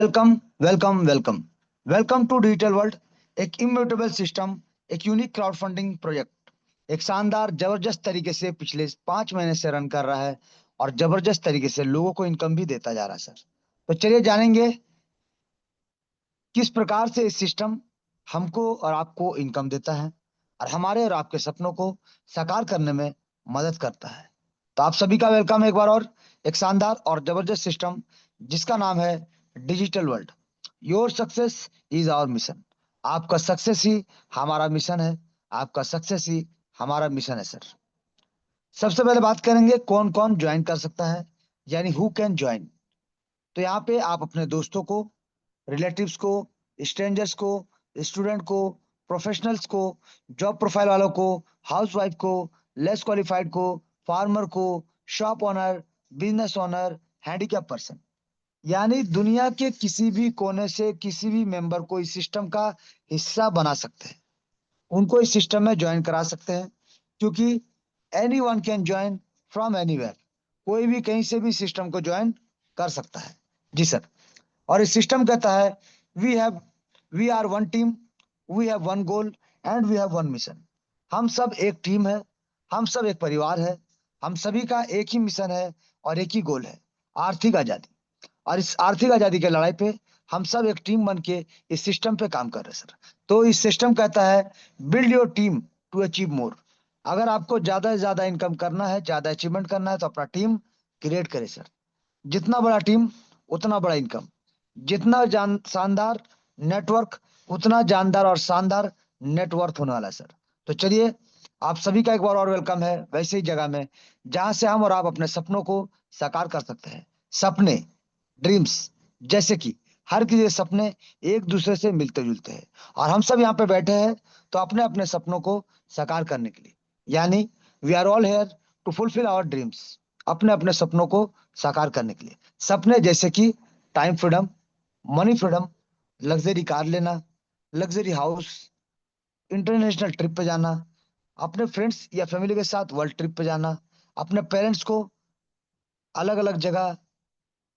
Welcome welcome welcome welcome to digital world. एक immutable system, एक unique crowd funding project एक शानदार जबरदस्त तरीके से पिछले 5 महीने से रन कर रहा है और जबरदस्त तरीके से लोगों को इनकम भी देता जा रहा है सर। तो चलिए जानेंगे किस प्रकार से इस सिस्टम हमको और आपको इनकम देता है और हमारे और आपके सपनों को साकार करने में मदद करता है। तो आप सभी का वेलकम है एक बार और एक शानदार और जबरदस्त सिस्टम जिसका नाम है digital world. Your success is our mission. आपका सक्सेस ही हमारा मिशन है। आपका सक्सेस ही हमारा मिशन है सर। सबसे पहले बात करेंगे कौन कौन ज्वाइन कर सकता है, यानी हु कैन ज्वाइन। तो यहाँ पे आप अपने दोस्तों को, रिलेटिव्स को, स्ट्रेंजर्स को, स्टूडेंट को, प्रोफेशनल्स को, जॉब प्रोफाइल वालों को, हाउसवाइफ को, लेस क्वालिफाइड को, फार्मर को, shop owner, business owner, handicap person, यानी दुनिया के किसी भी कोने से किसी भी मेंबर को इस सिस्टम का हिस्सा बना सकते हैं। उनको इस सिस्टम में ज्वाइन करा सकते हैं क्योंकि any one can join from anywhere. कोई भी कहीं से भी सिस्टम को ज्वाइन कर सकता है। जी सर। और इस सिस्टम कहता है we have we are one team, we have one goal and we have one mission. हम सब एक टीम है, हम सब एक परिवार है, हम सभी का एक ही मिशन है और एक ही गोल है, आर्थिक आजादी। और इस आर्थिक आजादी के लड़ाई पे हम सब एक टीम बन के इस सिस्टम पे काम कर रहे हैं सर। तो इस सिस्टम कहता है build your team to achieve more. अगर आपको ज्यादा से ज्यादा इनकम करना है, ज्यादा अचीवमेंट करना है, तो अपना टीम क्रिएट करें सर। जितना बड़ा टीम उतना बड़ा इनकम, जितना जान शानदार नेटवर्क उतना जानदार और शानदार नेटवर्थ होने वाला है सर। तो चलिए, आप सभी का एक बार और वेलकम है वैसे ही जगह में जहां से हम और आप अपने सपनों को साकार कर सकते हैं। सपने, ड्रीम्स, जैसे कि हर किसी के सपने एक दूसरे से मिलते जुलते हैं और हम सब यहाँ पे बैठे हैं तो अपने अपने सपनों को साकार करने के लिए, यानी we are all here to fulfil our dreams. अपने अपने सपनों को साकार करने के लिए सपने जैसे कि time freedom, money freedom, luxury car लेना, लग्जरी हाउस, इंटरनेशनल ट्रिप पे जाना, अपने फ्रेंड्स या फैमिली के साथ वर्ल्ड ट्रिप पे जाना, अपने पेरेंट्स को अलग अलग जगह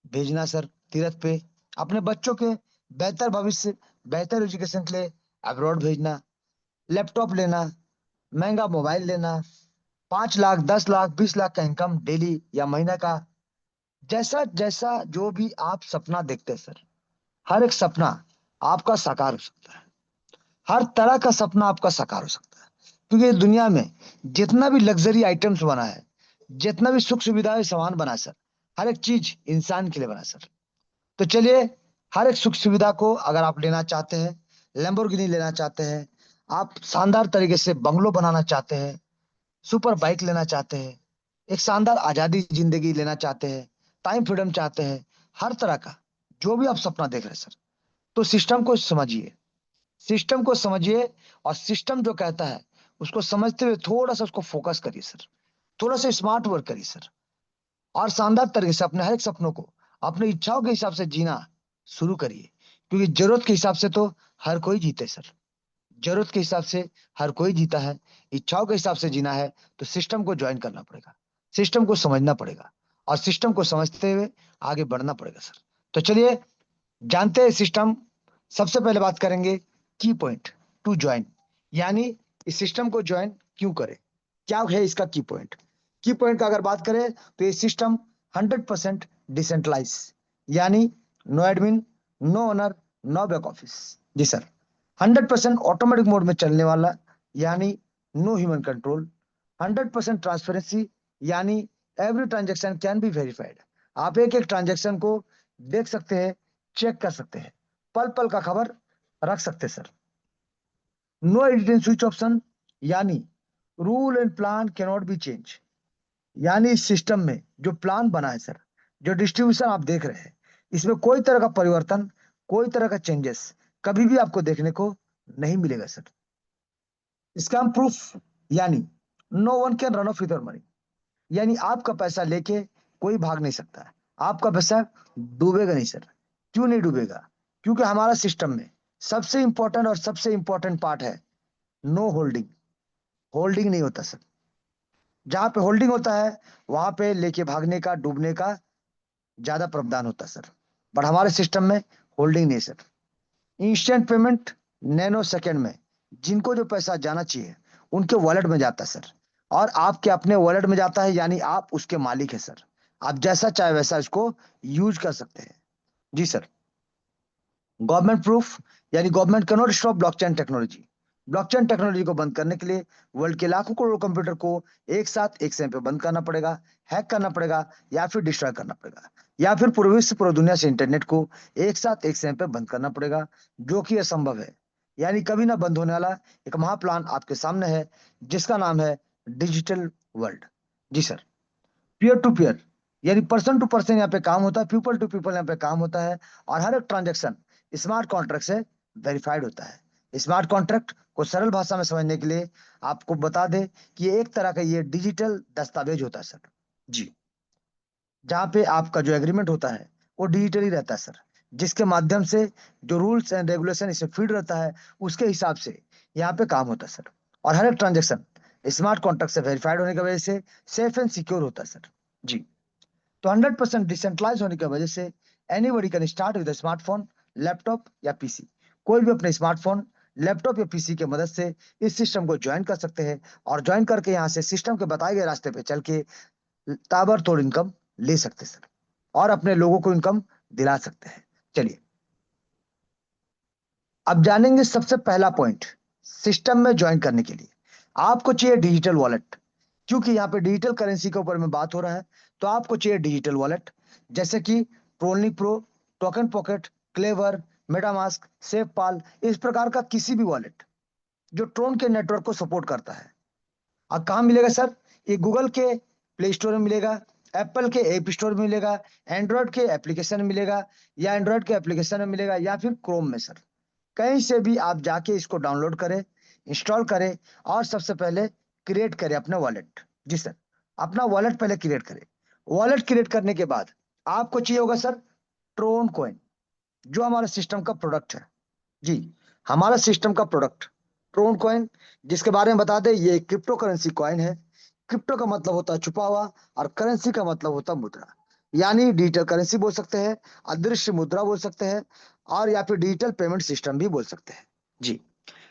भेजना सर, तीर्थ पे, अपने बच्चों के बेहतर भविष्य, बेहतर एजुकेशन के लिए अब्रॉड भेजना, लैपटॉप लेना, महंगा मोबाइल लेना, 5 लाख 10 लाख 20 लाख का इनकम डेली या महीना का, जैसा जैसा जो भी आप सपना देखते हैं सर, हर एक सपना आपका साकार हो सकता है। हर तरह का सपना आपका साकार हो सकता है क्योंकि दुनिया में जितना भी लग्जरी आइटम्स बना है, जितना भी सुख सुविधा सामान बना है सर, हर एक चीज इंसान के लिए बना है सर। तो चलिए, हर एक सुख सुविधा को अगर आप लेना चाहते हैं, लैम्बोर्गिनी लेना चाहते हैं, आप शानदार तरीके से बंगलो बनाना चाहते हैं, सुपर बाइक लेना चाहते हैं, एक शानदार आजादी जिंदगी लेना चाहते हैं, टाइम फ्रीडम चाहते हैं, हर तरह का जो भी आप सपना देख रहे हैं सर, तो सिस्टम को समझिए। सिस्टम को समझिए और सिस्टम जो कहता है उसको समझते हुए थोड़ा सा उसको फोकस करिए सर। थोड़ा सा स्मार्ट वर्क करिए सर और शानदार तरीके से अपने हर एक सपनों को अपनी इच्छाओं के हिसाब से जीना शुरू करिए क्योंकि जरूरत के हिसाब से तो हर कोई जीते सर। जरूरत के हिसाब से हर कोई जीता है। इच्छाओं के हिसाब से जीना है तो सिस्टम को ज्वाइन करना पड़ेगा, सिस्टम को समझना पड़ेगा और सिस्टम को समझते हुए आगे बढ़ना पड़ेगा सर। तो चलिए जानते हैं सिस्टम। सबसे पहले बात करेंगे की पॉइंट टू ज्वाइन, यानी इस सिस्टम को ज्वाइन क्यों करें, क्या है इसका की पॉइंट। की पॉइंट का अगर बात करें तो ये सिस्टम 100% डिसेंट्रलाइज, यानी no admin, no owner, no back office. जी सर। 100% ऑटोमेटिक मोड में चलने वाला, यानी नो ह्यूमन कंट्रोल। 100% ट्रांसपेरेंसी, यानी every transaction can be verified. आप एक एक ट्रांजेक्शन को देख सकते हैं, चेक कर सकते हैं, पल पल का खबर रख सकते हैं sir. No edit and switch option, यानी rule and plan can not be change, यानी इस सिस्टम में जो प्लान बना है सर, जो डिस्ट्रीब्यूशन आप देख रहे हैं, इसमें कोई तरह का परिवर्तन, कोई तरह का चेंजेस कभी भी आपको देखने को नहीं मिलेगा सर। इसका हम प्रूफ, यानी no one can run off with your money, यानी आपका पैसा लेके कोई भाग नहीं सकता है। आपका पैसा डूबेगा नहीं सर। क्यों नहीं डूबेगा? क्योंकि हमारा सिस्टम में सबसे इंपॉर्टेंट और सबसे इंपॉर्टेंट पार्ट है नो होल्डिंग। होल्डिंग नहीं होता सर। जहां पे होल्डिंग होता है वहां पे लेके भागने का, डूबने का ज्यादा प्रावधान होता है सर। बट हमारे सिस्टम में होल्डिंग नहीं sir. Instant payment, nano second में जिनको जो पैसा जाना चाहिए उनके वॉलेट में जाता है सर, और आपके अपने वॉलेट में जाता है, यानी आप उसके मालिक है सर। आप जैसा चाहे वैसा इसको यूज कर सकते हैं। जी सर। गवर्नमेंट प्रूफ, यानी government cannot stop blockchain technology. Blockchain technology को बंद करने के लिए वर्ल्ड के लाखों करोड़ कंप्यूटर को एक साथ एक समय पे बंद करना पड़ेगा, हैक करना पड़ेगा, या फिर डिस्ट्रॉय करना पड़ेगा, या फिर पूरे विश्व पूरी दुनिया से इंटरनेट को एक साथ एक समय पे बंद करना पड़ेगा, जो कि असंभव है। यानी कभी ना बंद होने वाला एक महाप्लान आपके सामने है, जिसका नाम है डिजिटल वर्ल्ड। जी सर। पीयर टू पीयर, यानी पर्सन टू पर्सन यहाँ पे काम होता है, पीपल टू पीपल यहाँ पे काम होता है, और हर एक ट्रांजेक्शन स्मार्ट कॉन्ट्रैक्ट से वेरीफाइड होता है। स्मार्ट कॉन्ट्रैक्ट को सरल भाषा में समझने के लिए आपको बता दे कि ये एक तरह का ये डिजिटल दस्तावेज होता है सर। जी। जहाँ पे आपका जो एग्रीमेंट होता है वो डिजिटली रहता है सर, जिसके माध्यम से जो रूल्स एंड रेगुलेशन इसमें फीड रहता है उसके हिसाब से यहाँ पे काम होता है सर। और हर एक ट्रांजेक्शन स्मार्ट कॉन्ट्रैक्ट से वेरीफाइड होने की वजह से सेफ एंड सिक्योर होता है सर। जी। तो 100% डिसेंट्रलाइज होने की वजह से anybody can start with smartphone, laptop या पीसी। कोई भी अपने स्मार्टफोन, लैपटॉप या पीसी की मदद से इस सिस्टम को ज्वाइन कर सकते हैं, और ज्वाइन करके यहाँ से सिस्टम के बताए गए रास्ते पे चल के ताबड़तोड़ इनकम ले सकते हैं सर, और अपने लोगों को इनकम दिला सकते हैं। चलिए अब जानेंगे सबसे पहला पॉइंट। सिस्टम में ज्वाइन करने के लिए आपको चाहिए डिजिटल वॉलेट। क्योंकि यहाँ पे डिजिटल करेंसी के ऊपर में बात हो रहा है, तो आपको चाहिए डिजिटल वॉलेट, जैसे कि TronLink pro, token pocket, Klever, MetaMask, SafePal, इस प्रकार का किसी भी वॉलेट जो ट्रोन के नेटवर्क को सपोर्ट करता है। अब कहाँ मिलेगा सर? ये गूगल के प्ले स्टोर में मिलेगा, एप्पल के ऐप स्टोर में मिलेगा, एंड्रॉयड के एप्लीकेशन में मिलेगा, या एंड्रॉयड के एप्लीकेशन में मिलेगा, या फिर क्रोम में सर। कहीं से भी आप जाके इसको डाउनलोड करें, इंस्टॉल करें, और सबसे पहले क्रिएट करें अपना वॉलेट। जी सर। अपना वॉलेट पहले क्रिएट करें। वॉलेट क्रिएट करने के बाद आपको चाहिए होगा सर ट्रोन कॉइन, जो हमारे सिस्टम का प्रोडक्ट है। जी। हमारा सिस्टम का प्रोडक्ट ट्रोन कॉइन, जिसके बारे में बता दें, ये क्रिप्टो करेंसी कॉइन है। क्रिप्टो का मतलब होता है छुपा हुआ, और करेंसी का मतलब होता है मुद्रा, यानी डिजिटल करेंसी बोल सकते हैं, अदृश्य मुद्रा बोल सकते हैं, और या फिर डिजिटल पेमेंट सिस्टम भी बोल सकते हैं। जी।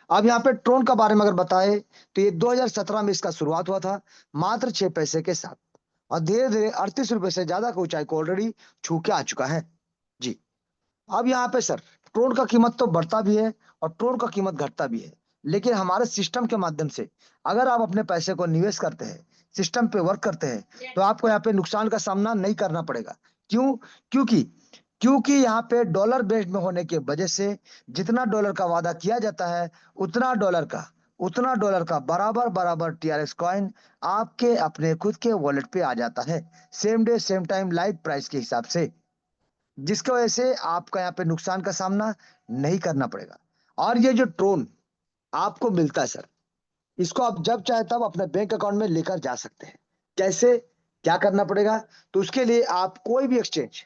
अब यहाँ पे ट्रोन का बारे में अगर बताए, तो ये 2017 में इसका शुरुआत हुआ था, मात्र 6 पैसे के साथ, और धीरे धीरे 38 रुपए से ज्यादा की ऊंचाई को ऑलरेडी छू के आ चुका है। जी। अब यहाँ पे सर ट्रोन का कीमत तो बढ़ता भी है, और ट्रोन का कीमत घटता भी है, लेकिन हमारे सिस्टम के माध्यम से अगर आप अपने पैसे को निवेश करते हैं, सिस्टम पे वर्क करते हैं, तो आपको यहाँ पे नुकसान का सामना नहीं करना पड़ेगा। क्यों? क्योंकि क्योंकि यहाँ पे डॉलर बेस्ड में होने की वजह से जितना डॉलर का वादा किया जाता है, उतना डॉलर का बराबर बराबर टीआरएक्स कॉइन आपके अपने खुद के वॉलेट पे आ जाता है, same day same time live price के हिसाब से, जिसकी वजह से आपका यहाँ पे नुकसान का सामना नहीं करना पड़ेगा। और ये जो ट्रोन आपको मिलता है सर, इसको आप जब चाहे तब अपने बैंक अकाउंट में लेकर जा सकते हैं। कैसे, क्या करना पड़ेगा? तो उसके लिए आप कोई भी एक्सचेंज,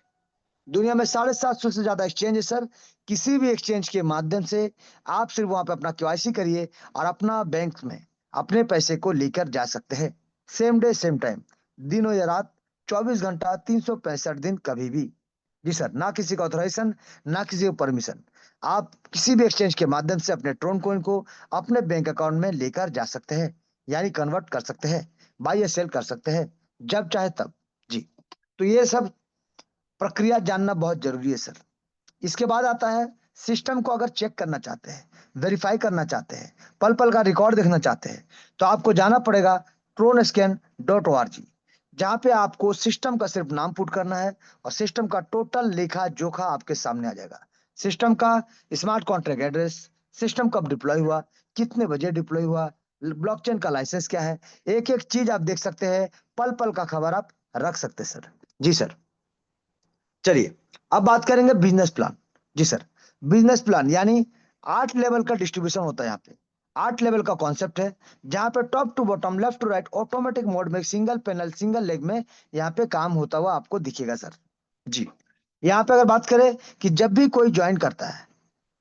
दुनिया में 750 से ज्यादा एक्सचेंज है सर, किसी भी एक्सचेंज के माध्यम से आप सिर्फ वहां पे अपना केवाईसी करिए, और अपना बैंक में अपने पैसे को लेकर जा सकते हैं, सेम डे सेम टाइम, दिन हो या रात, 24 घंटा 365 दिन, कभी भी। जी सर। ना किसी का ऑथराइजेशन, ना किसी को परमिशन, आप किसी भी एक्सचेंज के माध्यम से अपने ट्रोन कॉइन को अपने बैंक अकाउंट में लेकर जा सकते हैं, यानी कन्वर्ट कर सकते हैं, बाई या सेल कर सकते हैं, जब चाहे तब। जी। तो ये सब प्रक्रिया जानना बहुत जरूरी है सर। इसके बाद आता है सिस्टम को अगर चेक करना चाहते हैं, वेरीफाई करना चाहते हैं, पल पल का रिकॉर्ड देखना चाहते हैं, तो आपको जाना पड़ेगा TronScan.org, जहां पे आपको सिस्टम का सिर्फ नाम पुट करना है, और सिस्टम का टोटल लेखा जोखा आपके सामने आ जाएगा। सिस्टम का स्मार्ट कॉन्ट्रैक्ट एड्रेस, सिस्टम कब डिप्लॉय हुआ, कितने बजे डिप्लॉय हुआ, ब्लॉकचेन का लाइसेंस क्या है, एक एक चीज आप देख सकते हैं, पल पल का खबर आप रख सकते हैं सर। जी सर। चलिए अब बात करेंगे बिजनेस प्लान। जी सर। बिजनेस प्लान यानी 8 लेवल का डिस्ट्रीब्यूशन होता है यहाँ पे। 8 लेवल का कॉन्सेप्ट है, जहां पे top to bottom, left to right, automatic mode में, सिंगल पैनल, सिंगल लेग में यहाँ पे काम होता हुआ आपको दिखेगा सर। जी। यहाँ पे अगर बात करें कि जब भी कोई ज्वाइन करता है,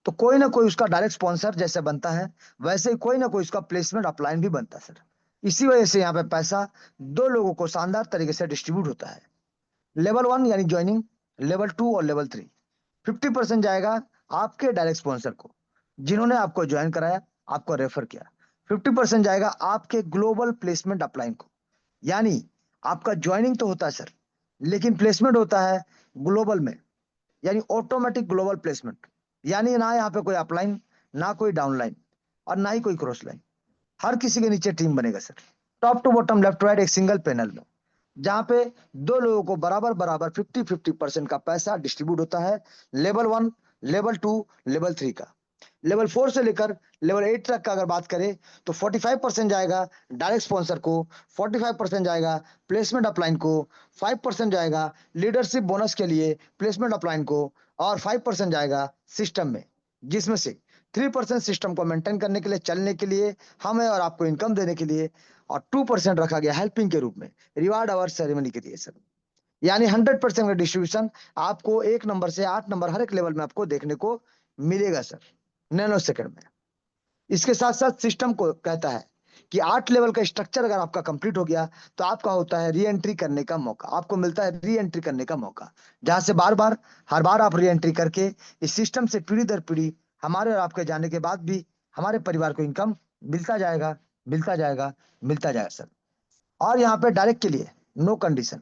तो कोई ना कोई उसका डायरेक्ट स्पॉन्सर जैसे बनता है, वैसे ही कोई ना कोई उसका प्लेसमेंट अपलाइन भी बनता है सर। इसी वजह से यहाँ पे पैसा दो लोगों को शानदार तरीके से डिस्ट्रीब्यूट होता है। लेवल 1 यानी ज्वाइनिंग, लेवल 2 और लेवल 3। 50% जाएगा आपके डायरेक्ट स्पॉन्सर को, जिन्होंने आपको ज्वाइन कराया, आपको रेफर किया। 50% जाएगा आपके ग्लोबल प्लेसमेंट अपलाइन को, यानी आपका ज्वाइनिंग तो होता है सर, लेकिन प्लेसमेंट होता है ग्लोबल में, यानी ऑटोमेटिक ग्लोबल प्लेसमेंट। यानी ना यहाँ पे कोई अपलाइन, ना कोई डाउनलाइन, और ना ही कोई क्रॉस लाइन। हर किसी के नीचे टीम बनेगा sir, top to bottom, left right, एक सिंगल पैनल में, जहां पे दो लोगों को बराबर बराबर 50-50% का पैसा डिस्ट्रीब्यूट होता है। लेवल 1, लेवल 2, लेवल 3 का। लेवल 4 से लेकर लेवल 8 तक का अगर बात करें तो 45% जाएगा डायरेक्ट स्पॉन्सर को, 45% जाएगा प्लेसमेंट अपलाइन को, 5% जाएगा लीडरशिप बोनस के लिए प्लेसमेंट अपलाइन को, और 5% जाएगा सिस्टम में, जिसमें से 3% सिस्टम को मेंटेन करने के लिए, चलने के लिए, हमें और आपको इनकम देने के लिए, और 2% रखा गया हेल्पिंग के रूप में, रिवार्ड अवार्ड सेरेमनी के लिए सर। यानी 100% का डिस्ट्रीब्यूशन आपको 1 नंबर से 8 नंबर हर एक लेवल में आपको देखने को मिलेगा सर, नैनो सेकंड में। इसके साथ साथ सिस्टम को कहता है कि 8 लेवल का स्ट्रक्चर अगर आपका कंप्लीट हो गया तो आपका होता है री एंट्री करने का मौका, आपको मिलता है री एंट्री करने का मौका, जहां से बार बार हर बार आप री एंट्री करके इस सिस्टम से पीढ़ी दर पीढ़ी हमारे और आपके जाने के बाद भी हमारे परिवार को इनकम मिलता जाएगा, मिलता जाएगा, मिलता जाएगा सर। और यहाँ पे डायरेक्ट के लिए नो कंडीशन,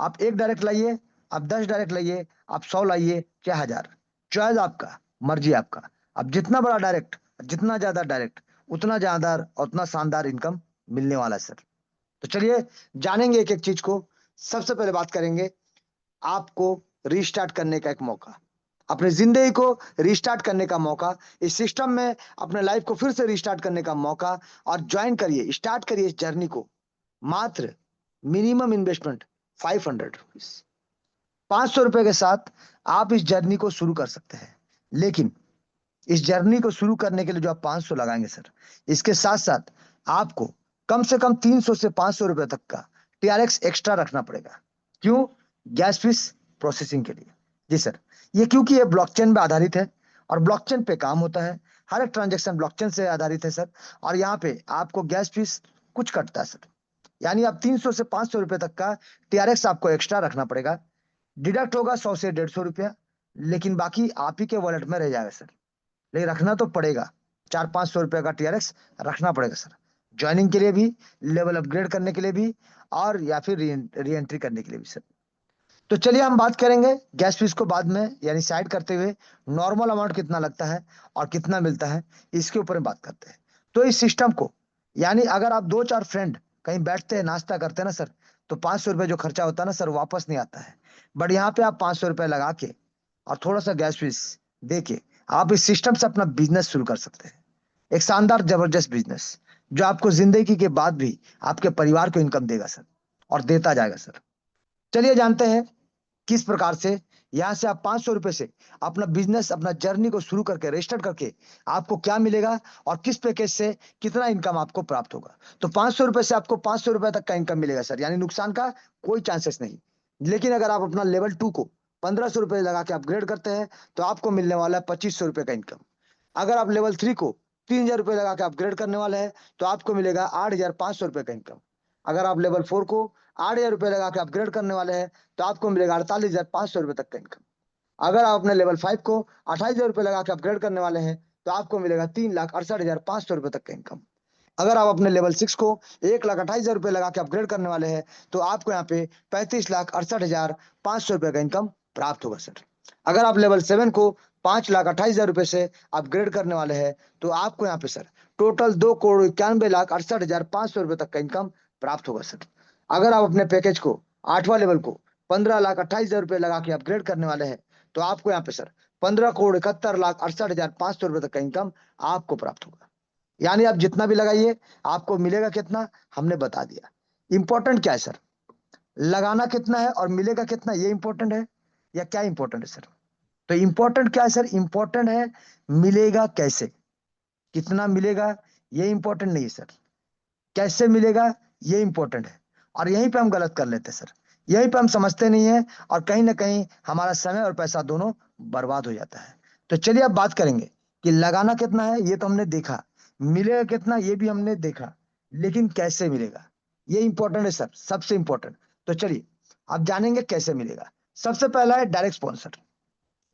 आप 1 डायरेक्ट लाइए, आप 10 डायरेक्ट लाइए, आप 100 लाइए, क्या 1000, चॉइस आपका, मर्जी आपका। अब जितना बड़ा डायरेक्ट, जितना ज्यादा डायरेक्ट, उतना ज्यादा और उतना शानदार इनकम मिलने वाला है सर। तो चलिए जानेंगे एक एक चीज को। सबसे पहले बात करेंगे आपको रीस्टार्ट करने का एक मौका, अपनी जिंदगी को रीस्टार्ट करने का मौका, इस सिस्टम में अपने लाइफ को फिर से रीस्टार्ट करने का मौका। और ज्वाइन करिए, स्टार्ट करिए इस जर्नी को। मात्र मिनिमम इन्वेस्टमेंट 500 रुपीज, 500 रुपए के साथ आप इस जर्नी को शुरू कर सकते हैं। लेकिन इस जर्नी को शुरू करने के लिए जो आप 500 लगाएंगे सर, इसके साथ साथ आपको कम से कम 300 से 500 रुपए तक का टीआरएक्स एक्स्ट्रा रखना पड़ेगा। क्यों? गैस फीस प्रोसेसिंग के लिए। जी सर, ये क्योंकि ये ब्लॉकचेन पे आधारित है और ब्लॉकचेन पे काम होता है, हर एक ट्रांजेक्शन ब्लॉकचेन से आधारित है सर। और यहाँ पे आपको गैस फीस कुछ कटता है सर, यानी आप 300 से 500 रुपए तक का टीआरएक्स आपको एक्स्ट्रा रखना पड़ेगा। डिडक्ट होगा 100 से 150 रुपया, लेकिन बाकी आप ही के वॉलेट में रह जाएगा सर। लेकिन रखना तो पड़ेगा, 400-500 रुपए का टीआरएक्स रखना पड़ेगा सर, ज्वाइनिंग के लिए भी, लेवल अपग्रेड करने के लिए भी, और या फिर री एंट्री करने के लिए भी सर। तो चलिए हम बात करेंगे गैस फीस को बाद में, यानी साइड करते हुए नॉर्मल अमाउंट कितना लगता है और कितना मिलता है, इसके ऊपर हम बात करते हैं। तो इस सिस्टम को, यानी अगर आप 2-4 फ्रेंड कहीं बैठते हैं, नाश्ता करते हैं ना सर, तो 500 रुपए जो खर्चा होता है ना सर, वापस नहीं आता है। बट यहाँ पे आप 500 रुपए लगा के और थोड़ा सा गैस फीस दे के आप इस सिस्टम से अपना बिजनेस शुरू कर सकते हैं। एक शानदार जबरदस्त बिजनेस, जो आपको जिंदगी के बाद भी आपके परिवार को इनकम देगा सर, और देता जाएगा सर। चलिए जानते हैं किस प्रकार से यहां से आप 500 रुपए से अपना बिजनेस, अपना जर्नी को शुरू करके रजिस्टर करके आपको क्या मिलेगा, और किस पैकेज से कितना इनकम आपको प्राप्त होगा। तो 500 रुपए से आपको 500 रुपए तक का इनकम मिलेगा सर, यानी नुकसान का कोई चांसेस नहीं। लेकिन अगर आप अपना लेवल 2 को 1500 रुपए लगा के अपग्रेड करते हैं तो आपको मिलने वाला है 2500 रुपए का इनकम। अगर आप लेवल 3 को 3000 रुपए लगा के अपग्रेड करने वाले हैं तो आपको मिलेगा 8500 रुपए का इनकम। अगर आप लेवल 4 को 8000 रुपए लगा के अपग्रेड करने वाले हैं तो आपको मिलेगा 48,500 रुपए तक का इनकम। अगर आप अपने लेवल 5 को 28,000 रुपए लगा के अपग्रेड करने वाले हैं तो आपको मिलेगा 3,68,500 रुपए तक का इनकम। अगर आप अपने लेवल 6 को 1,28,000 रुपए लगा के अपग्रेड करने वाले हैं तो आपको यहाँ पे 35,68,500 रुपए का इनकम प्राप्त होगा सर। अगर आप लेवल 7 को 5,28,000 रुपए से अपग्रेड करने वाले हैं तो आपको यहाँ पे सर टोटल 2,91,68,500 रुपए तक का इनकम प्राप्त होगा सर। अगर आप अपने पैकेज को 8वां लेवल को 15,28,000 रुपए लगा के अपग्रेड करने वाले हैं तो आपको यहाँ पे सर 15,71,68,500 रुपए तक का इनकम आपको प्राप्त होगा। यानी आप जितना भी लगाइए आपको मिलेगा कितना, हमने बता दिया। इंपॉर्टेंट क्या है सर? लगाना कितना है और मिलेगा कितना, ये इंपॉर्टेंट है या क्या इंपॉर्टेंट है सर? तो इंपॉर्टेंट क्या है सर? इंपॉर्टेंट है मिलेगा कैसे, कितना मिलेगा ये इंपॉर्टेंट नहीं है सर, कैसे मिलेगा ये इंपॉर्टेंट है। और यहीं पे हम गलत कर लेते हैं सर, यहीं पे हम समझते नहीं है, और कहीं ना कहीं हमारा समय और पैसा दोनों बर्बाद हो जाता है। तो चलिए अब बात करेंगे कि लगाना कितना है, ये तो हमने देखा, मिलेगा कितना ये भी हमने देखा, लेकिन कैसे मिलेगा ये इंपॉर्टेंट है सर, सबसे इंपॉर्टेंट। तो चलिए अब जानेंगे कैसे मिलेगा। सबसे पहला है डायरेक्ट स्पॉन्सर।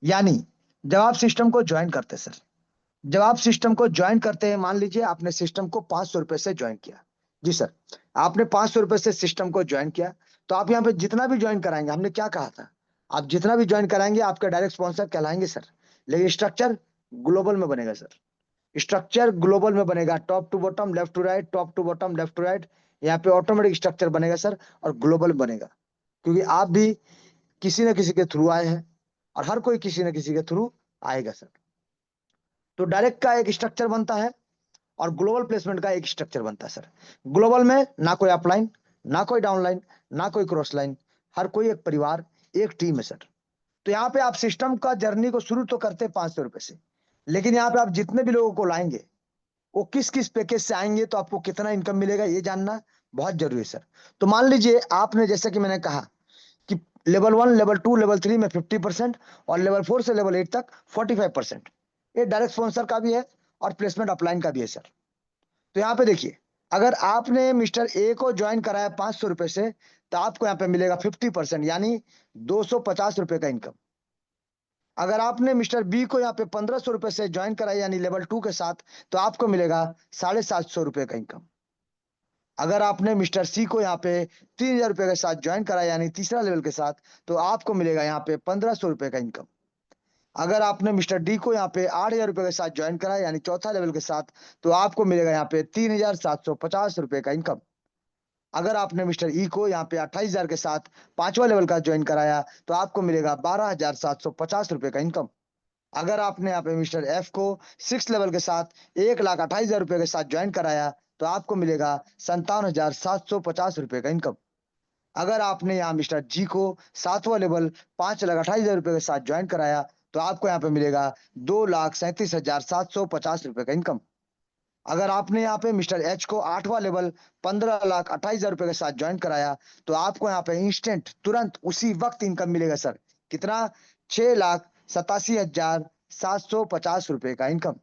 यानी जब आप सिस्टम को ज्वाइन करते हैं सर, जब आप सिस्टम को ज्वाइन करते हैं, मान लीजिए आपने सिस्टम को 500 रुपए से ज्वाइन किया। जी सर, आपने 500 रुपए से सिस्टम को ज्वाइन किया, तो आप यहाँ पे जितना भी ज्वाइन कराएंगे, हमने क्या कहा था, आप जितना भी ज्वाइन कराएंगे आपका डायरेक्ट स्पॉन्सर कहलाएंगे सर। लेकिन स्ट्रक्चर ग्लोबल में बनेगा सर, स्ट्रक्चर ग्लोबल में बनेगा, top to bottom, left to right, top to bottom, left to right. यहाँ पे ऑटोमेटिक स्ट्रक्चर बनेगा सर, और ग्लोबल बनेगा, क्योंकि आप भी किसी न किसी के थ्रू आए हैं, और हर कोई किसी न किसी के थ्रू आएगा सर। तो डायरेक्ट का एक स्ट्रक्चर बनता है, और ग्लोबल प्लेसमेंट का एक स्ट्रक्चर बनता है सर। ग्लोबल में ना कोई अपलाइन, ना कोई डाउनलाइन, ना कोई क्रॉस लाइन, हर कोई एक परिवार, एक टीम है सर। तो यहाँ पे आप सिस्टम का जर्नी को शुरू तो करते हैं 500 रुपए से, लेकिन यहाँ पे आप जितने भी लोगों को लाएंगे, वो किस किस पैकेज से आएंगे, तो आपको कितना इनकम मिलेगा, ये जानना बहुत जरूरी है सर। तो मान लीजिए आपने, जैसे कि मैंने कहा कि लेवल 1, लेवल 2, लेवल 3 में 50%, और लेवल 4 से लेवल 8 तक 45%। ये डायरेक्ट स्पॉन्सर का भी है, और प्लेसमेंट अपलाइन का भी है सर। तो यहाँ पे देखिए, अगर आपने मिस्टर ए को ज्वाइन कराया 500 रुपए से, तो आपको यहाँ पे मिलेगा 50%, यानी 250 रुपए का इनकम। अगर आपने मिस्टर बी को यहाँ पे 1500 रुपए से ज्वाइन कराया, यानी लेवल 2 के साथ, तो आपको मिलेगा 750 रुपए का इनकम। अगर आपने मिस्टर सी को यहाँ पे 3000 रुपए के साथ ज्वाइन कराया, यानी तीसरा लेवल के साथ, तो आपको मिलेगा यहाँ पे 1500 रुपए का इनकम। अगर आपने मिस्टर डी को यहाँ पे 8000 रुपए के साथ ज्वाइन कराया, यानी चौथा लेवल के साथ, तो आपको मिलेगा यहाँ पे 3750 रुपए का इनकम। अगर आपने मिस्टर ई को यहाँ पे 28,000 के साथ पांचवा लेवल का ज्वाइन कराया, तो आपको मिलेगा 12,750 रुपए का इनकम। अगर आपने यहाँ पे मिस्टर एफ को 6 लेवल के साथ 1,28,000 रुपए के साथ ज्वाइन कराया, तो आपको मिलेगा 57,750 रुपए का इनकम। अगर आपने यहाँ मिस्टर जी को 7वां लेवल 5,28,000 रुपए के साथ ज्वाइन कराया, तो आपको यहाँ पे मिलेगा 2,37,750 रुपए का इनकम। अगर आपने यहाँ पे मिस्टर एच को 8वां लेवल 15,28,000 रुपए के साथ ज्वाइन कराया, तो आपको यहाँ पे इंस्टेंट, तुरंत उसी वक्त इनकम मिलेगा सर। कितना? 6,87,750 रुपए का इनकम।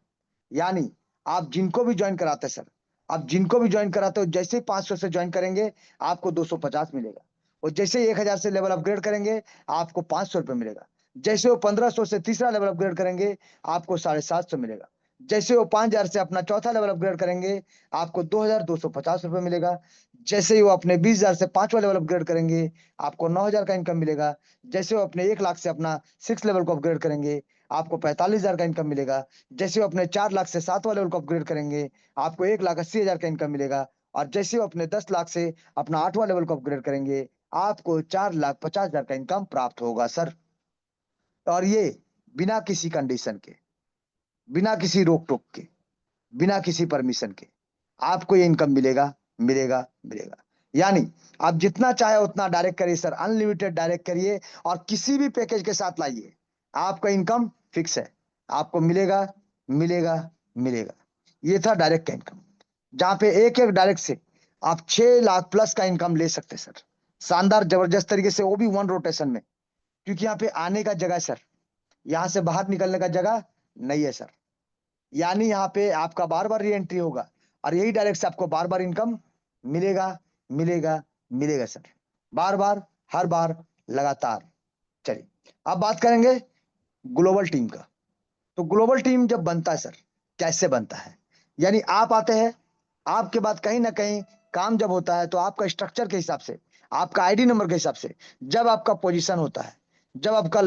यानी आप जिनको भी ज्वाइन कराते हैं सर, आप जिनको भी ज्वाइन कराते हो, जैसे ही 500 से ज्वाइन करेंगे, आपको 250 मिलेगा। और जैसे ही 1000 से लेवल अपग्रेड करेंगे, आपको 500 रुपए मिलेगा। जैसे वो 1500 से तीसरा लेवल अपग्रेड करेंगे, आपको 750 मिलेगा। जैसे वो 5000 से अपना चौथा लेवल अपग्रेड करेंगे, आपको 2250 रुपए मिलेगा। जैसे ही वो अपने 20,000 से पांचवा लेवल अपग्रेड करेंगे, आपको 9000 का इनकम मिलेगा। जैसे वो अपने 1 लाख से अपना 6 लेवल को अपग्रेड करेंगे, आपको 45,000 का इनकम मिलेगा। जैसे वो अपने 4 लाख से 7वां लेवल को अपग्रेड करेंगे, आपको 1,80,000 का इनकम मिलेगा। और जैसे वो अपने 10 लाख से अपना 8वां लेवल को अपग्रेड करेंगे, आपको 4,50,000 का इनकम प्राप्त होगा सर। और ये बिना किसी कंडीशन के, बिना किसी रोक टोक के, बिना किसी परमिशन के आपको ये इनकम मिलेगा, मिलेगा, मिलेगा। यानी आप जितना चाहे उतना डायरेक्ट करिए सर, अनलिमिटेड डायरेक्ट करिए, और किसी भी पैकेज के साथ लाइए, आपका इनकम फिक्स है, आपको मिलेगा, मिलेगा, मिलेगा। ये था डायरेक्ट का इनकम, जहां पे एक एक डायरेक्ट से आप 6 लाख प्लस का इनकम ले सकते हैं सर, शानदार जबरदस्त तरीके से, वो भी वन रोटेशन में। क्योंकि यहाँ पे आने का जगह है सर, यहाँ से बाहर निकलने का जगह नहीं है सर। यानी यहाँ पे आपका बार बार री एंट्री होगा, और यही डायरेक्ट से आपको बार बार इनकम मिलेगा, मिलेगा, मिलेगा सर, बार बार, हर बार, लगातार। चलिए, अब बात करेंगे ग्लोबल टीम का। तो ग्लोबल टीम जब बनता है सर, कैसे बनता है? यानी आप आते हैं, आपके बाद कहीं ना कहीं काम जब होता है, तो आपका स्ट्रक्चर के हिसाब से, आपका आईडी नंबर के हिसाब से, जब आपका पोजीशन होता है, जब आपका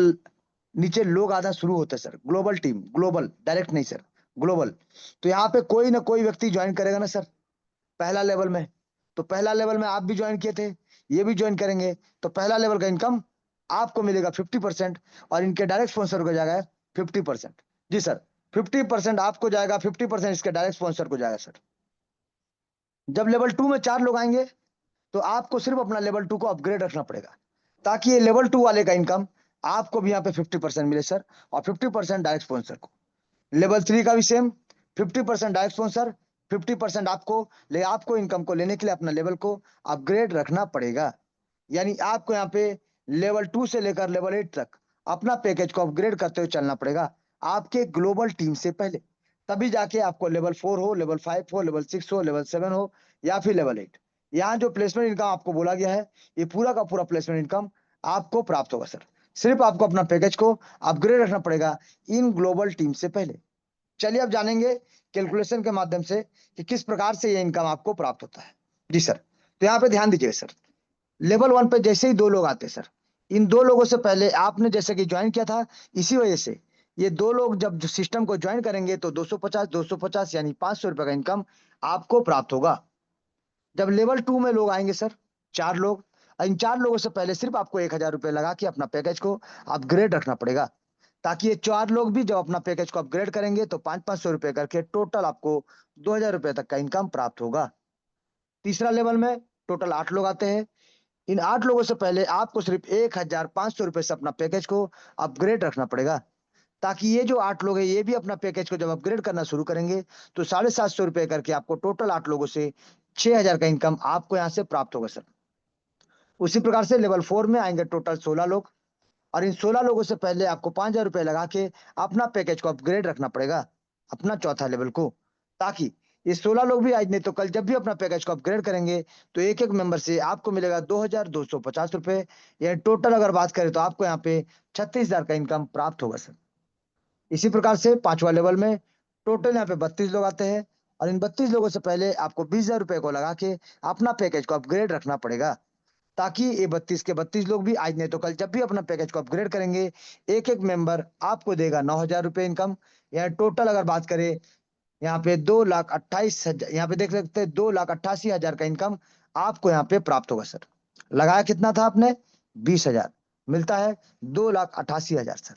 नीचे लोग आना शुरू होते हैं sir, global team, global direct नहीं सर, ग्लोबल। तो यहाँ पे कोई ना कोई व्यक्ति ज्वाइन करेगा ना सर, पहला लेवल में। तो पहला लेवल में आप भी ज्वाइन किए थे, ये भी ज्वाइन करेंगे, तो पहला लेवल का इनकम आपको मिलेगा 50%, और इनके डायरेक्ट स्पॉन्सर को जाएगा 50%। जी सर, 50% आपको जाएगा, 50% इसके डायरेक्ट स्पॉन्सर को जाएगा सर। जब लेवल 2 में 4 लोग आएंगे, तो आपको सिर्फ अपना लेवल 2 को अपग्रेड रखना पड़ेगा, ताकि ये लेवल 2 वाले का इनकम आपको भी यहाँ पे 50% मिले सर, और 50% डायरेक्ट स्पॉन्सर को। लेवल 3 का भी सेम, 50% डायरेक्ट स्पॉन्सर, 50% आपको, ले आपको इनकम को लेने के लिए अपना लेवल को अपग्रेड रखना पड़ेगा। यानी आपको यहाँ पे लेवल 2 से लेकर लेवल 8 तक अपना पैकेज को अपग्रेड करते हुए चलना पड़ेगा, आपके ग्लोबल टीम से पहले। तभी जाके आपको लेवल 4 हो, लेवल 5 हो, लेवल 6 हो, लेवल 7 हो, या फिर लेवल 8। यहाँ जो प्लेसमेंट इनकम आपको बोला गया है, ये पूरा का पूरा प्लेसमेंट इनकम आपको प्राप्त होगा सर। सिर्फ आपको अपना पैकेज को अपग्रेड रखना पड़ेगा इन ग्लोबल टीम से पहले। चलिए अब जानेंगे कैलकुलेशन के माध्यम से कि किस प्रकार से ये इनकम आपको प्राप्त होता है। जी सर, तो यहाँ पे ध्यान दीजिए सर, लेवल 1 पे जैसे ही 2 लोग आते हैं सर, इन 2 लोगों से पहले आपने जैसे कि ज्वाइन किया था, इसी वजह से ये 2 लोग जब सिस्टम को ज्वाइन करेंगे तो 250 यानी 500 रुपए का इनकम आपको प्राप्त होगा। जब लेवल 2 में लोग आएंगे सर, 4 लोग, इन 4 लोगों से पहले सिर्फ आपको 1000 रुपए लगा के अपना पैकेज को अपग्रेड रखना पड़ेगा, ताकि ये 4 लोग भी जब अपना पैकेज को अपग्रेड करेंगे तो 500 रुपए करके टोटल आपको 2000 रुपए तक का इनकम प्राप्त होगा। तीसरा लेवल में टोटल 8 लोग आते हैं। इन 8 लोगों से पहले आपको सिर्फ 1500 रुपए से अपना पैकेज को अपग्रेड रखना पड़ेगा, ताकि ये जो 8 लोग हैं ये भी अपना पैकेज को जब अपग्रेड करना शुरू करेंगे तो 750 रुपए करके आपको टोटल 8 लोगों से 6000 का इनकम आपको यहाँ से प्राप्त होगा सर। उसी प्रकार से लेवल 4 में आएंगे टोटल 16 लोग, और इन 16 लोगों से पहले आपको 5000 रुपए लगा के अपना पैकेज को अपग्रेड रखना पड़ेगा, अपना चौथा लेवल को, ताकि ये 16 लोग भी आज नहीं तो कल जब भी अपना पैकेज को अपग्रेड करेंगे तो एक एक मेंबर से आपको मिलेगा 2250 रुपए। ये टोटल अगर बात करें तो आपको यहाँ पे 36000 का इनकम प्राप्त होगा सर। इसी प्रकार से पांचवा लेवल में टोटल यहाँ पे 32 लोग आते हैं, और इन 32 लोगों से पहले आपको 20000 रुपए को लगा के अपना पैकेज को अपग्रेड रखना पड़ेगा, ताकि ये 32 के 32 लोग भी आज नहीं तो कल जब भी अपना पैकेज को अपग्रेड करेंगे एक एक मेंबर आपको देगा 9000 रुपए इनकम। यहाँ टोटल अगर बात करें यहाँ पे 2,28,000, यहाँ पे देख सकते हैं 2,88,000 का इनकम आपको यहाँ पे प्राप्त होगा सर। लगाया कितना था आपने? 20,000, मिलता है 2,88,000 सर।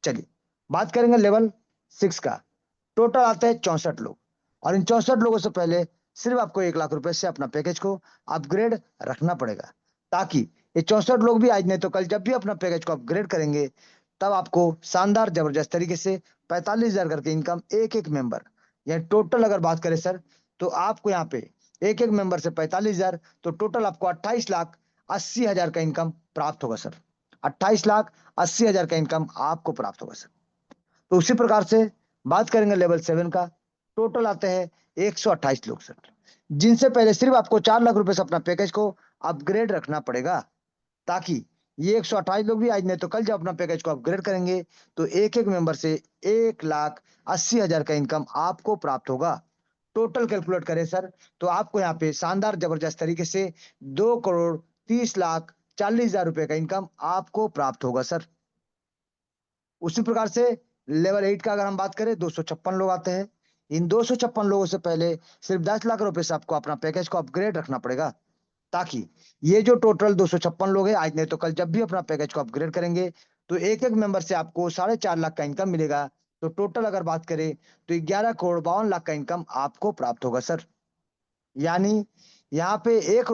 चलिए बात करेंगे लेवल 6 का। टोटल आते हैं 64 लोग, और इन 64 लोगों से पहले सिर्फ आपको 1 लाख रुपए से अपना पैकेज को अपग्रेड रखना पड़ेगा, ताकि ये 64 लोग भी आज नहीं तो कल जब भी अपना पैकेज को अपग्रेड करेंगे तब आपको शानदार जबरदस्त तरीके से 45,000 करके इनकम एक एक मेंबर, या टोटल अगर बात करें सर तो आपको यहाँ पे एक एक मेंबर से 45,000, तो टोटल आपको 28,80,000 का इनकम प्राप्त होगा सर। 28,80,000 का इनकम आपको प्राप्त होगा सर। तो उसी प्रकार से बात करेंगे लेवल 7 का। टोटल आते हैं 128 लोग सर, जिनसे पहले सिर्फ आपको 4 लाख रुपए से अपना पैकेज को अपग्रेड रखना पड़ेगा, ताकि ये 128 लोग भी आज नहीं तो कल जब अपना पैकेज को अपग्रेड करेंगे तो एक एक मेंबर से 1,80,000 का इनकम आपको प्राप्त होगा। टोटल कैलकुलेट करें सर तो आपको यहाँ पे शानदार जबरदस्त तरीके से 2,30,40,000 रुपए का इनकम आपको प्राप्त होगा सर। उसी प्रकार से लेवल 8 का अगर हम बात करें 256 लोग आते हैं। इन 256 लोगों से पहले सिर्फ 10 लाख रुपए से आपको अपना पैकेज को अपग्रेड रखना पड़ेगा, ताकि ये जो टोटल 256 लोग हैं आज नहीं तो कल जब भी अपना पैकेज को अपग्रेड करेंगे तो एक एक मेंबर से आपको 4.5 लाख का इनकम मिलेगा। तो टोटल अगर बात करें तो 11,52,00,000 का इनकम आपको प्राप्त होगा सर। यानी यहाँ पे एक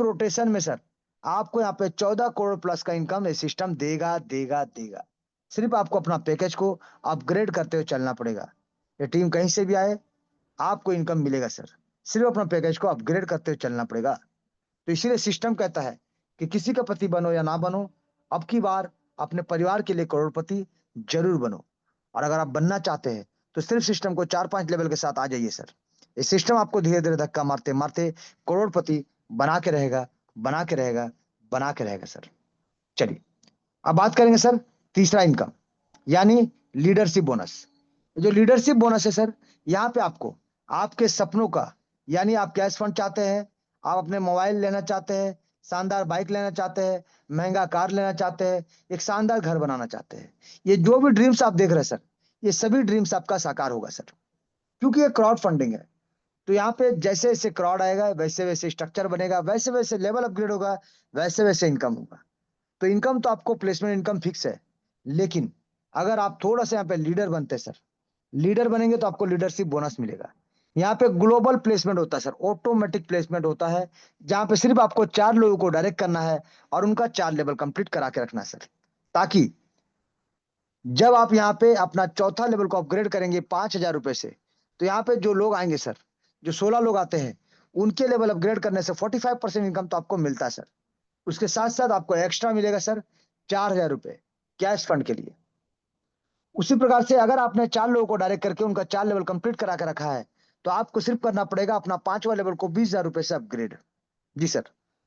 रोटेशन में सर आपको यहाँ पे 14 करोड़ प्लस का इनकम ये सिस्टम देगा देगा देगा। सिर्फ आपको अपना पैकेज को अपग्रेड करते हुए चलना पड़ेगा। ये टीम कहीं से भी आए आपको इनकम मिलेगा सर, सिर्फ अपना पैकेज को अपग्रेड करते हुए चलना पड़ेगा। तो इसीलिए सिस्टम कहता है कि किसी का पति बनो या ना बनो, अब की बार अपने परिवार के लिए करोड़पति जरूर बनो। और अगर आप बनना चाहते हैं तो सिर्फ सिस्टम को 4-5 लेवल के साथ आ जाइए सर। ये सिस्टम आपको धीरे धीरे धक्का मारते मारते करोड़पति बना के रहेगा, बना के रहेगा, बना के रहेगा सर। चलिए अब बात करेंगे सर तीसरा इनकम, यानी लीडरशिप बोनस। जो लीडरशिप बोनस है सर, यहाँ पे आपको आपके सपनों का, यानी आप कैश फंड चाहते हैं, आप अपने मोबाइल लेना चाहते हैं, शानदार बाइक लेना चाहते हैं, महंगा कार लेना चाहते हैं, एक शानदार घर बनाना चाहते हैं, ये जो भी ड्रीम्स आप देख रहे हैं सर, ये सभी ड्रीम्स आपका साकार होगा सर। क्योंकि ये क्राउड फंडिंग है, तो यहाँ पे जैसे जैसे क्राउड आएगा वैसे वैसे स्ट्रक्चर बनेगा, वैसे वैसे लेवल अपग्रेड होगा, वैसे वैसे इनकम होगा। तो इनकम तो आपको प्लेसमेंट इनकम फिक्स है, लेकिन अगर आप थोड़ा सा यहाँ पे लीडर बनते हैं सर, लीडर बनेंगे तो आपको लीडरशिप बोनस मिलेगा। यहाँ पे ग्लोबल प्लेसमेंट होता है सर, ऑटोमेटिक प्लेसमेंट होता है, जहां पे सिर्फ आपको 4 लोगों को डायरेक्ट करना है और उनका 4 लेवल कंप्लीट करा के रखना है सर, ताकि जब आप यहाँ पे अपना चौथा लेवल को अपग्रेड करेंगे 5,000 रुपए से, तो यहाँ पे जो लोग आएंगे सर, जो 16 लोग आते हैं, उनके लेवल अपग्रेड करने से 45% इनकम तो आपको मिलता है सर। उसके साथ साथ आपको एक्स्ट्रा मिलेगा सर 4,000 रुपए कैश फंड के लिए। उसी प्रकार से अगर आपने 4 लोगों को डायरेक्ट करके उनका 4 लेवल कंप्लीट करा के रखा है, तो आपको सिर्फ करना पड़ेगा अपना 5वां लेवल को 20,000 रुपए से अपग्रेड। जी सर।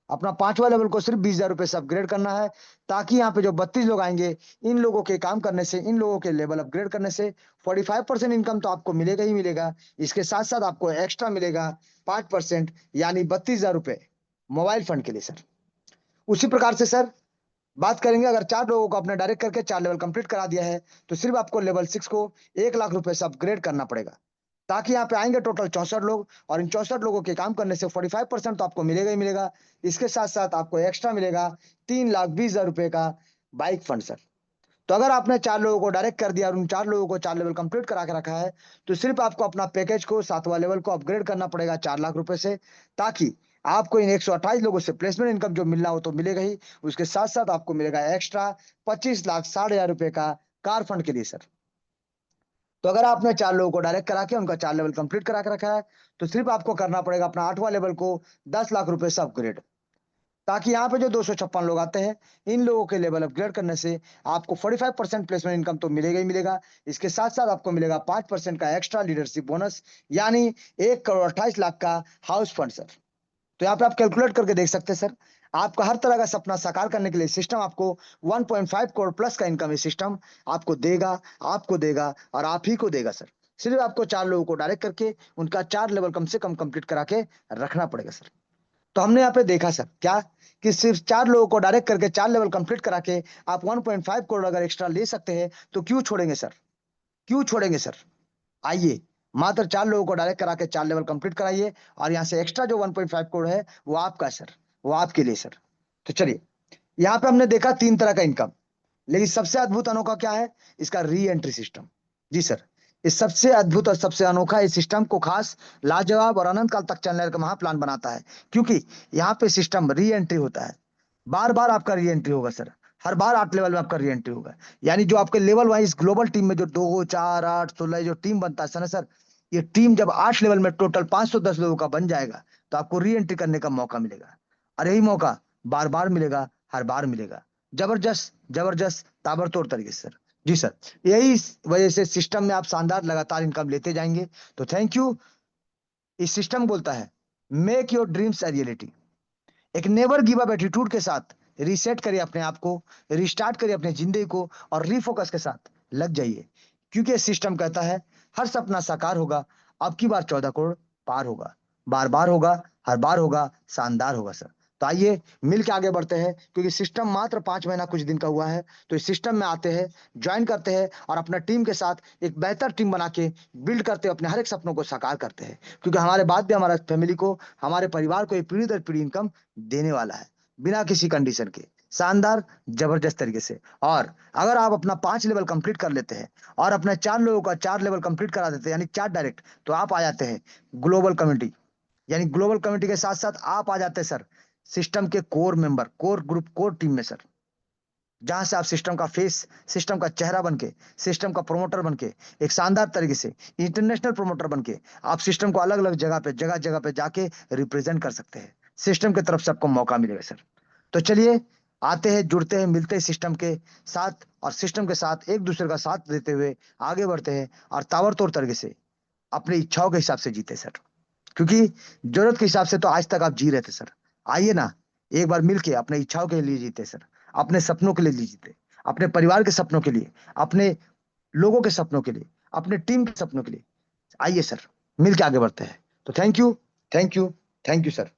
अपना पांचवा लेवल को सिर्फ 20,000 रुपए से अपग्रेड करना है, ताकि यहाँ पे जो 32 लोग आएंगे, इन लोगों के काम करने से, इन लोगों के लेवल अपग्रेड करने से 45% इनकम तो आपको मिलेगा ही मिलेगा। इसके साथ साथ आपको एक्स्ट्रा मिलेगा 5%, यानी 32,000 रुपए मोबाइल फंड के लिए सर। उसी प्रकार से सर बात करेंगे, अगर 4 लोगों को आपने डायरेक्ट करके 4 लेवल कंप्लीट करा दिया है, तो सिर्फ आपको लेवल 6 को 1 लाख रुपए से अपग्रेड करना पड़ेगा, ताकि यहाँ पे आएंगे टोटल 64 लोग, और इन 64 लोगों के काम करने से 45% तो आपको मिलेगा ही मिलेगा। इसके साथ साथ आपको एक्स्ट्रा मिलेगा 3,20,000 रुपए का बाइक फंड सर। तो अगर आपने 4 लोगों को डायरेक्ट कर दिया और उन 4 लोगों को 4 लेवल कंप्लीट करा के रखा है, तो सिर्फ आपको अपना पैकेज को 7वां लेवल को अपग्रेड करना पड़ेगा 4 लाख रुपए से, ताकि आपको इन 128 लोगों से प्लेसमेंट इनकम जो मिलना हो तो मिलेगा ही, उसके साथ साथ आपको मिलेगा एक्स्ट्रा 25,60,000 रुपए का कार फंड के लिए सर। तो अगर आपने 4 लोगों को डायरेक्ट करा के उनका 4 लेवल कंप्लीट करा के रखा है, तो सिर्फ आपको करना पड़ेगा अपना 8वां लेवल को 10 लाख रुपए से अपग्रेड, ताकि यहाँ पे जो 256 लोग आते हैं, इन लोगों के लेवल अपग्रेड करने से आपको 45% प्लेसमेंट इनकम तो मिलेगा ही मिलेगा। इसके साथ साथ आपको मिलेगा 5% का एक्स्ट्रा लीडरशिप बोनस, यानी 1,28 लाख का हाउस फंड सर। तो यहाँ पे आप कैलकुलेट करके देख सकते हैं सर, आपका हर तरह का सपना साकार करने के लिए सिस्टम आपको 1.5 करोड़ प्लस का इनकम सिस्टम आपको देगा और आप ही को देगा सर। सिर्फ आपको 4 लोगों को डायरेक्ट करके उनका 4 लेवल कम से कम कंप्लीट करा के रखना पड़ेगा सर। तो हमने यहाँ पे देखा सर क्या, कि सिर्फ 4 लोगों को डायरेक्ट करके 4 लेवल कंप्लीट करा के आप 1.5 करोड़ अगर एक्स्ट्रा ले सकते हैं, तो क्यों छोड़ेंगे सर, क्यों छोड़ेंगे सर। आइए, मात्र 4 लोगों को डायरेक्ट करा के 4 लेवल कंप्लीट कराइए, और यहाँ से एक्स्ट्रा जो 1.5 करोड़ है वो आपका सर, वो आपके लिए सर। तो चलिए, यहाँ पे हमने देखा 3 तरह का इनकम, लेकिन सबसे अद्भुत अनोखा क्या है, इसका री एंट्री सिस्टम। जी सर, इस सबसे अद्भुत और सबसे अनोखा इस सिस्टम को खास, लाजवाब और अनंत काल तक चलने का महाप्लान बनाता है, क्योंकि यहाँ पे सिस्टम री एंट्री होता है। बार बार आपका री एंट्री होगा सर, हर बार 8 लेवल में आपका री एंट्री होगा। यानी जो आपके लेवल वाइज ग्लोबल टीम में जो 2 4 8 16 जो टीम बनता है सर ना सर, ये टीम जब 8 लेवल में टोटल 510 लोगों का बन जाएगा, तो आपको री एंट्री करने का मौका मिलेगा। और यही मौका बार बार मिलेगा, हर बार मिलेगा, जबरदस्त जबरदस्त ताबड़तोड़ तरीके से सर। जी सर, यही वजह से सिस्टम में आप शानदार लगातार इनकम लेते जाएंगे। तो थैंक यू। इस सिस्टम बोलता है, make your dreams a reality. एक नेवर गिव अप एटीट्यूड के साथ रीसेट करिए अपने आप को, रिस्टार्ट करिए अपने जिंदगी को, और रीफोकस के साथ लग जाइए, क्योंकि ये सिस्टम कहता है हर सपना साकार होगा, अब की बार 14 करोड़ पार होगा, बार बार होगा, हर बार होगा, शानदार होगा सर। तो आइए मिल के आगे बढ़ते हैं, क्योंकि सिस्टम मात्र 5 महीना कुछ दिन का हुआ है। तो इस सिस्टम में आते हैं, ज्वाइन करते हैं, और अपना टीम के साथ एक बेहतर टीम बना के बिल्ड करते हैं, अपने हर एक सपनों को साकार करते हैं, क्योंकि हमारे बाद भी हमारा फैमिली को, हमारे परिवार को एक पीढ़ी दर पीढ़ी इनकम देने वाला है, बिना किसी कंडीशन के, शानदार जबरदस्त तरीके से। और अगर आप अपना 5 लेवल कंप्लीट कर लेते हैं, और अपने 4 लोगों का 4 लेवल कंप्लीट करा देते हैं, यानी 4 डायरेक्ट, तो आप आ जाते हैं ग्लोबल कम्युनिटी। यानी ग्लोबल कम्युनिटी के साथ साथ आप आ जाते हैं सर सिस्टम के core member, core group, core team में सर, जहां से आप सिस्टम का फेस, सिस्टम का चेहरा बन के, सिस्टम का प्रोमोटर बन के, एक शानदार तरीके से इंटरनेशनल प्रोमोटर बन के आप सिस्टम को अलग अलग जगह जगह पे जाके रिप्रेजेंट कर सकते हैं। सिस्टम की तरफ से आपको मौका मिलेगा सर। तो चलिए, आते हैं, जुड़ते हैं, मिलते हैं सिस्टम के साथ, और सिस्टम के साथ एक दूसरे का साथ देते हुए आगे बढ़ते हैं, और ताबड़तोड़ तरीके से अपनी इच्छाओं के हिसाब से जीते सर। क्योंकि जरूरत के हिसाब से तो आज तक आप जी रहे थे सर। आइए ना, एक बार मिलके अपने इच्छाओं के लिए जीते सर, अपने सपनों के लिए जीते, अपने परिवार के सपनों के लिए, अपने लोगों के सपनों के लिए, अपने टीम के सपनों के लिए। आइए सर, मिलके आगे बढ़ते हैं। तो thank you, thank you, thank you sir.